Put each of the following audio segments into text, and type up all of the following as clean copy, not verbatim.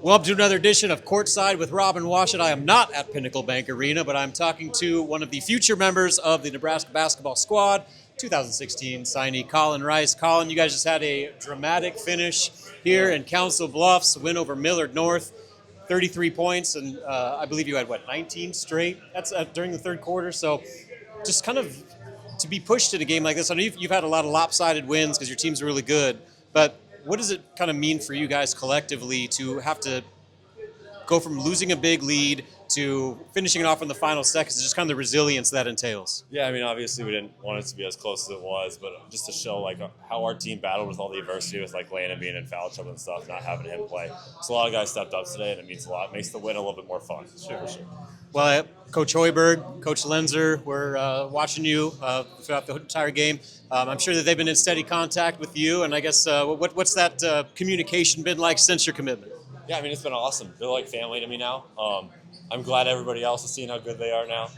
Well, up to another edition of Courtside with Robin Washut. I am not at Pinnacle Bank Arena, but I'm talking to one of the future members of the Nebraska basketball squad, 2016 signee Colin Rice. Colin, you guys just had a dramatic finish here in Council Bluffs, win over Millard North, 33 points, and I believe you had, 19 straight? That's during the third quarter, so just kind of to be pushed in a game like this. I know you've had a lot of lopsided wins because your team's really good, but what does it kind of mean for you guys collectively to have to go from losing a big lead to finishing it off in the final seconds? Just kind of the resilience that entails. Yeah, I mean, obviously we didn't want it to be as close as it was, but just to show how our team battled with all the adversity with Landon being in foul trouble and stuff, not having him play. So a lot of guys stepped up today, and it means a lot. It makes the win a little bit more fun. For sure. Well, Coach Hoiberg, Coach Lenzer, we're watching you throughout the entire game. I'm sure that they've been in steady contact with you, and I guess what's that communication been like since your commitment? Yeah, I mean, it's been awesome. They're like family to me now. I'm glad everybody else is seeing how good they are now.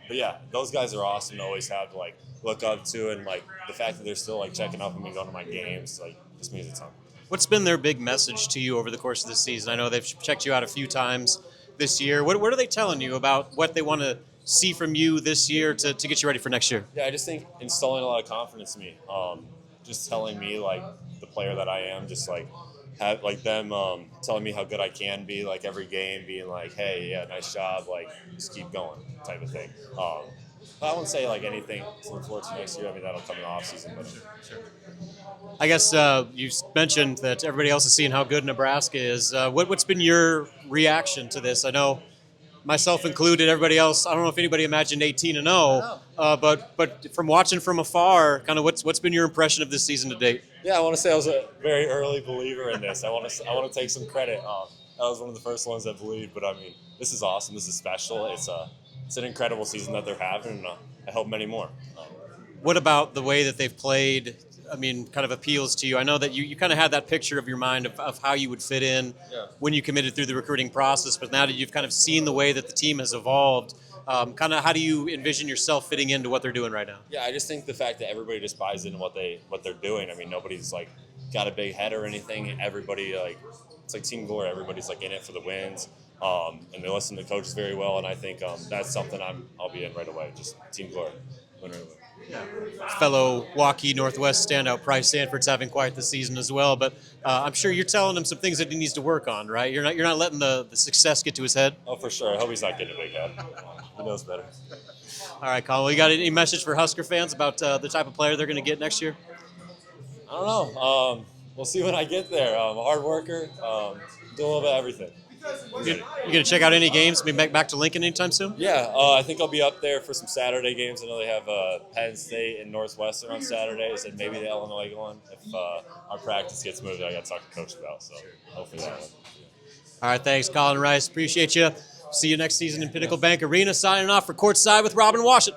But yeah, those guys are awesome to always have to look up to, and the fact that they're still checking up on me, going to my games, just means a ton. What's been their big message to you over the course of this season? I know they've checked you out a few times this year. What are they telling you about what they want to see from you this year to get you ready for next year? Yeah, I just think instilling a lot of confidence in me. Just telling me the player that I am, just have them telling me how good I can be, every game being hey, yeah, nice job, just keep going type of thing. But I wouldn't say anything to look forward to next year. I mean, that'll come in the off season, but sure. I guess you mentioned that everybody else is seeing how good Nebraska is. What's been your reaction to this? I know, myself included, everybody else, I don't know if anybody imagined 18-0, but from watching from afar, kind of what's been your impression of this season to date? Yeah, I want to say I was a very early believer in this. I want to take some credit. I was one of the first ones that believed, but I mean, this is awesome. This is special. It's an incredible season that they're having, and I hope many more. What about the way that they've played, kind of appeals to you? I know that you kind of had that picture of your mind of how you would fit in when you committed through the recruiting process, but now that you've kind of seen the way that the team has evolved, kind of how do you envision yourself fitting into what they're doing right now? Yeah, I just think the fact that everybody just buys into what they're doing. I mean, nobody's got a big head or anything. Everybody it's Team Glory. Everybody's in it for the wins, and they listen to coaches very well. And I think that's something I'll be in right away. Just Team Glory, win right away. Yeah. Fellow Waukee Northwest standout Price Sanford's having quite the season as well, but I'm sure you're telling him some things that he needs to work on, right? You're not letting the success get to his head. Oh, for sure. I hope he's not getting a big head. He knows better. All right, Colin. You got any message for Husker fans about the type of player they're going to get next year? I don't know. We'll see when I get there. I'm a hard worker. Do a little bit of everything. You going to check out any games? Maybe back to Lincoln anytime soon? Yeah, I think I'll be up there for some Saturday games. I know they have Penn State and Northwestern on Saturdays, and maybe the Illinois one. If our practice gets moved, I got to talk to Coach about. So hopefully that one. All right, thanks, Colin Rice. Appreciate you. See you next season in Pinnacle Bank Arena. Signing off for Courtside with Robin Washut.